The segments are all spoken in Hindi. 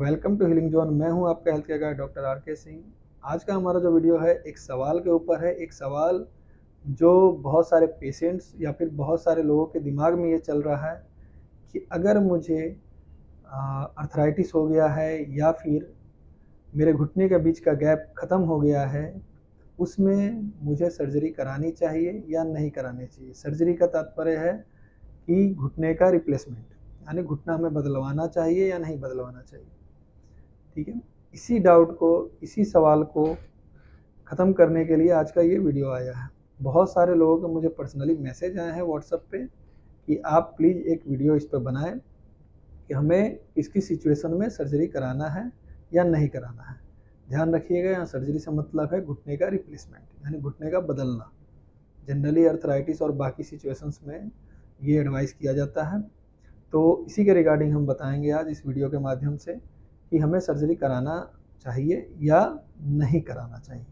Welcome to healing zone. मैं हूं आपका health care guide doctor R के सिंह। आज का हमारा जो वीडियो है एक सवाल के ऊपर है। एक सवाल जो बहुत सारे पेशेंट्स या फिर बहुत सारे लोगों के दिमाग में ये चल रहा है कि अगर मुझे अर्थराइटिस हो गया है या फिर मेरे घुटने के बीच का गैप ख़त्म हो गया है, उसमें मुझे सर्जरी करानी चाहिए या नहीं करानी चाहिए। सर्जरी का तात्पर्य है कि घुटने का रिप्लेसमेंट, यानी घुटना हमें बदलवाना चाहिए या नहीं बदलवाना चाहिए। ठीक है, इसी डाउट को, इसी सवाल को ख़त्म करने के लिए आज का ये वीडियो आया है। बहुत सारे लोगों के मुझे पर्सनली मैसेज आए हैं व्हाट्सएप पे कि आप प्लीज़ एक वीडियो इस पर बनाएं कि हमें किसकी सिचुएशन में सर्जरी कराना है या नहीं कराना है। ध्यान रखिएगा, यहाँ सर्जरी से मतलब है घुटने का रिप्लेसमेंट, यानी घुटने का बदलना। जनरली अर्थराइटिस और बाकी सिचुएशंस में ये एडवाइस किया जाता है। तो इसी के रिगार्डिंग हम बताएंगे आज इस वीडियो के माध्यम से कि हमें सर्जरी कराना चाहिए या नहीं कराना चाहिए।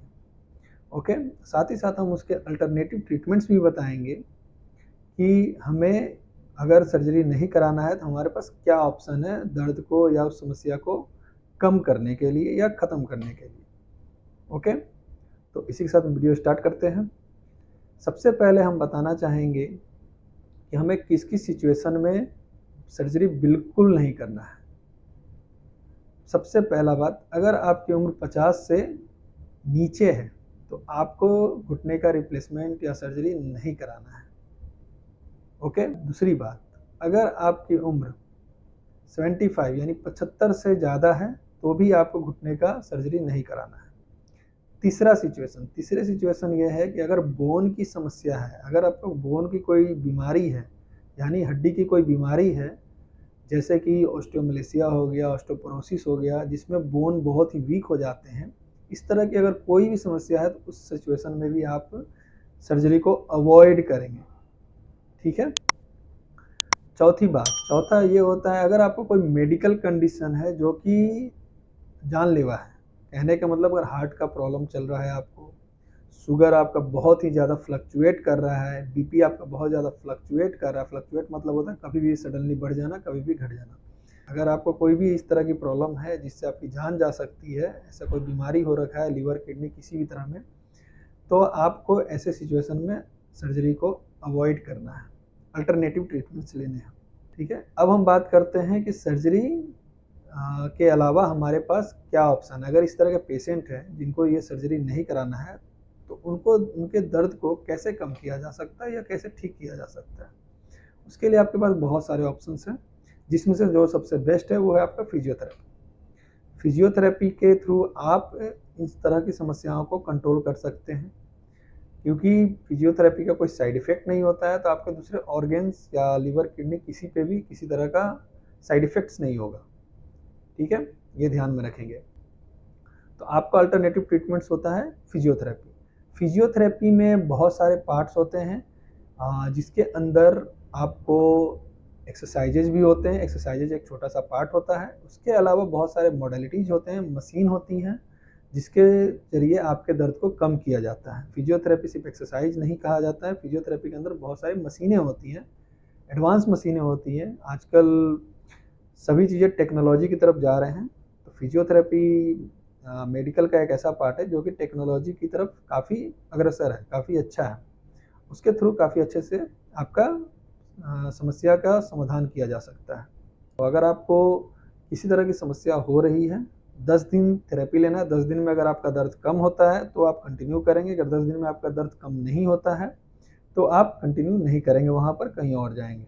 ओके, साथ ही साथ हम उसके अल्टरनेटिव ट्रीटमेंट्स भी बताएंगे कि हमें अगर सर्जरी नहीं कराना है तो हमारे पास क्या ऑप्शन है दर्द को या उस समस्या को कम करने के लिए या ख़त्म करने के लिए। ओके, तो इसी के साथ वीडियो स्टार्ट करते हैं। सबसे पहले हम बताना चाहेंगे कि हमें किस किस सिचुएशन में सर्जरी बिल्कुल नहीं करना है। सबसे पहला बात, अगर आपकी उम्र 50 से नीचे है तो आपको घुटने का रिप्लेसमेंट या सर्जरी नहीं कराना है। ओके, दूसरी बात, अगर आपकी उम्र 75 यानी 75 से ज़्यादा है तो भी आपको घुटने का सर्जरी नहीं कराना है। तीसरी सिचुएशन ये है कि अगर बोन की समस्या है, अगर आपको बोन की कोई बीमारी है, यानी हड्डी की कोई बीमारी है, जैसे कि ऑस्टियोमलेसिया हो गया, ऑस्टियोपोरोसिस हो गया, जिसमें बोन बहुत ही वीक हो जाते हैं, इस तरह की अगर कोई भी समस्या है तो उस सिचुएशन में भी आप सर्जरी को अवॉइड करेंगे। ठीक है। चौथा ये होता है, अगर आपको कोई मेडिकल कंडीशन है जो कि जानलेवा है, कहने का मतलब अगर हार्ट का प्रॉब्लम चल रहा है, आपको शुगर आपका बहुत ही ज़्यादा फ्लक्चुएट कर रहा है, बीपी आपका बहुत ज़्यादा फ्लक्चुएट कर रहा है। फ्लक्चुएट मतलब होता है कभी भी सडनली बढ़ जाना, कभी भी घट जाना। अगर आपको कोई भी इस तरह की प्रॉब्लम है जिससे आपकी जान जा सकती है, ऐसा कोई बीमारी हो रखा है लीवर किडनी किसी भी तरह में, तो आपको ऐसे सिचुएशन में सर्जरी को अवॉइड करना है, अल्टरनेटिव ट्रीटमेंट्स लेने हैं। ठीक है, अब हम बात करते हैं कि सर्जरी के अलावा हमारे पास क्या ऑप्शन है। अगर इस तरह के पेशेंट हैं जिनको ये सर्जरी नहीं कराना है तो उनको उनके दर्द को कैसे कम किया जा सकता है या कैसे ठीक किया जा सकता है। उसके लिए आपके पास बहुत सारे ऑप्शंस हैं, जिसमें से जो सबसे बेस्ट है वो है आपका फिजियोथेरेपी। फिजियोथेरेपी के थ्रू आप इस तरह की समस्याओं को कंट्रोल कर सकते हैं, क्योंकि फिजियोथेरेपी का कोई साइड इफ़ेक्ट नहीं होता है, तो आपके दूसरे ऑर्गन्स या लीवर किडनी किसी पे भी किसी तरह का साइड इफ़ेक्ट्स नहीं होगा। ठीक है, ये ध्यान में रखेंगे। तो आपका अल्टरनेटिव ट्रीटमेंट्स होता है फिजियोथेरेपी। फिजियोथेरेपी में बहुत सारे पार्ट्स होते हैं, जिसके अंदर आपको एक्सरसाइजेज भी होते हैं। एक्सरसाइजेज एक छोटा सा पार्ट होता है। उसके अलावा बहुत सारे मॉडलिटीज़ होते हैं, मशीन होती हैं, जिसके ज़रिए आपके दर्द को कम किया जाता है। फिजियोथेरेपी सिर्फ एक्सरसाइज नहीं कहा जाता है, फिजियोथेरेपी के अंदर बहुत सारी मशीनें होती हैं, एडवांस मशीनें होती हैं। आजकल सभी चीज़ें टेक्नोलॉजी की तरफ जा रहे हैं, तो फिजियोथेरेपी मेडिकल का एक ऐसा पार्ट है जो कि टेक्नोलॉजी की तरफ काफ़ी अग्रसर है, काफ़ी अच्छा है। उसके थ्रू काफ़ी अच्छे से आपका समस्या का समाधान किया जा सकता है। तो अगर आपको किसी तरह की समस्या हो रही है, 10 दिन थेरेपी लेना है। 10 दिन में अगर आपका दर्द कम होता है तो आप कंटिन्यू करेंगे। अगर 10 दिन में आपका दर्द कम नहीं होता है तो आप कंटिन्यू नहीं करेंगे, वहाँ पर कहीं और जाएंगे।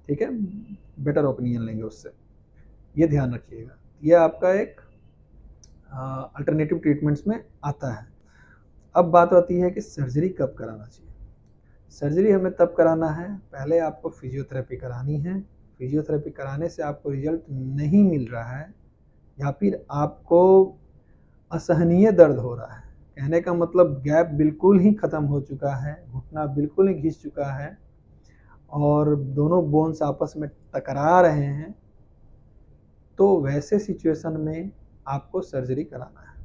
ठीक है, बेटर ओपिनियन लेंगे उससे, ये ध्यान रखिएगा। ये आपका एक अल्टरनेटिव ट्रीटमेंट्स में आता है। अब बात आती है कि सर्जरी कब कराना चाहिए। सर्जरी हमें तब कराना है, पहले आपको फिजियोथेरेपी करानी है। फिजियोथेरेपी कराने से आपको रिजल्ट नहीं मिल रहा है या फिर आपको असहनीय दर्द हो रहा है, कहने का मतलब गैप बिल्कुल ही ख़त्म हो चुका है, घुटना बिल्कुल ही घिस चुका है और दोनों बोन्स आपस में टकरा रहे हैं, तो वैसे सिचुएशन में आपको सर्जरी कराना है।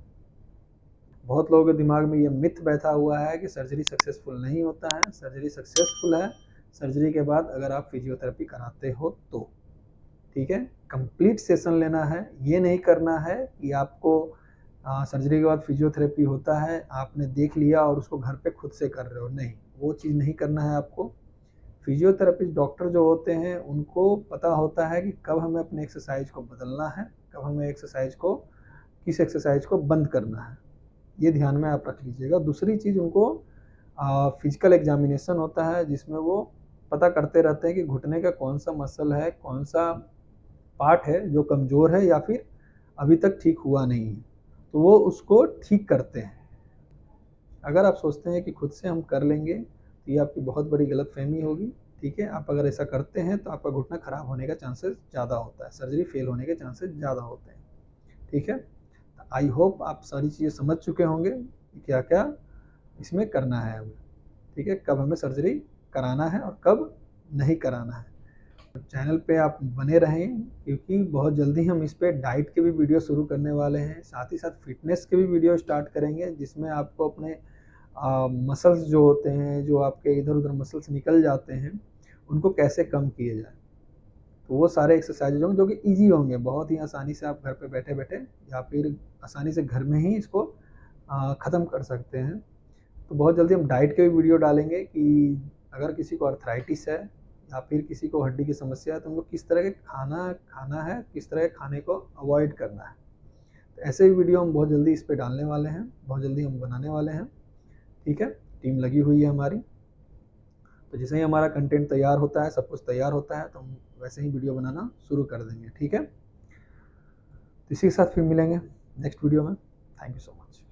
बहुत लोगों के दिमाग में ये मिथ बैठा हुआ है कि सर्जरी सक्सेसफुल नहीं होता है। सर्जरी सक्सेसफुल है सर्जरी के बाद अगर आप फिजियोथेरेपी कराते हो तो। ठीक है? कंप्लीट सेशन लेना है, ये नहीं करना है कि आपको सर्जरी के बाद फिजियोथेरेपी होता है, आपने देख लिया और उसको घर पे खुद से कर रहे हो, नहीं, वो चीज़ नहीं करना है आपको। फिजियोथेरेपिस्ट डॉक्टर जो होते हैं, उनको पता होता है कि कब हमें अपने एक्सरसाइज को बदलना है, कब हमें किस एक्सरसाइज को बंद करना है, ये ध्यान में आप रख लीजिएगा। दूसरी चीज़, उनको फिजिकल एग्जामिनेशन होता है, जिसमें वो पता करते रहते हैं कि घुटने का कौन सा मसल है, कौन सा पार्ट है जो कमज़ोर है या फिर अभी तक ठीक हुआ नहीं है, तो वो उसको ठीक करते हैं। अगर आप सोचते हैं कि खुद से हम कर लेंगे, तो ये आपकी बहुत बड़ी गलतफ़हमी होगी, ठीक है? आप अगर ऐसा करते हैं तो आपका घुटना खराब होने का चांसेस ज़्यादा होता है, सर्जरी फेल होने के चांसेस ज़्यादा होते हैं, ठीक है? आई होप आप सारी चीज़ें समझ चुके होंगे कि क्या-क्या इसमें करना है हमें, ठीक है? कब हमें सर्जरी कराना है और कब नहीं कराना है। चैनल पे आप बने रहें, क्योंकि बहुत जल्दी हम इस पे डाइट के भी वीडियो शुरू करने वाले हैं, साथ ही साथ फिटनेस के भी वीडियो स्टार्ट करेंगे, जिसमें आपको अपने मसल्स जो होते हैं, जो आपके इधर-उधर मसल्स निकल जाते हैं, उनको कैसे कम किए जाए। तो वो सारे एक्सरसाइज़ होंगे जो कि ईज़ी होंगे, बहुत ही आसानी से आप घर पे बैठे-बैठे या फिर आसानी से घर में ही इसको ख़त्म कर सकते हैं। तो बहुत जल्दी हम डाइट के भी वीडियो डालेंगे कि अगर किसी को आर्थराइटिस है या फिर किसी को हड्डी की समस्या है, तो उनको किस तरह के खाना खाना है, किस तरह के खाने को अवॉइड करना है। तो ऐसे ही वीडियो हम बहुत जल्दी इस पे डालने वाले हैं, बहुत जल्दी हम बनाने वाले हैं, ठीक है? टीम लगी हुई है हमारी। तो जैसे ही हमारा कंटेंट तैयार होता है, सब कुछ तैयार होता है, तो हम वैसे ही वीडियो बनाना शुरू कर देंगे, ठीक है? तो इसी के साथ फिर मिलेंगे नेक्स्ट वीडियो में। Thank you so much.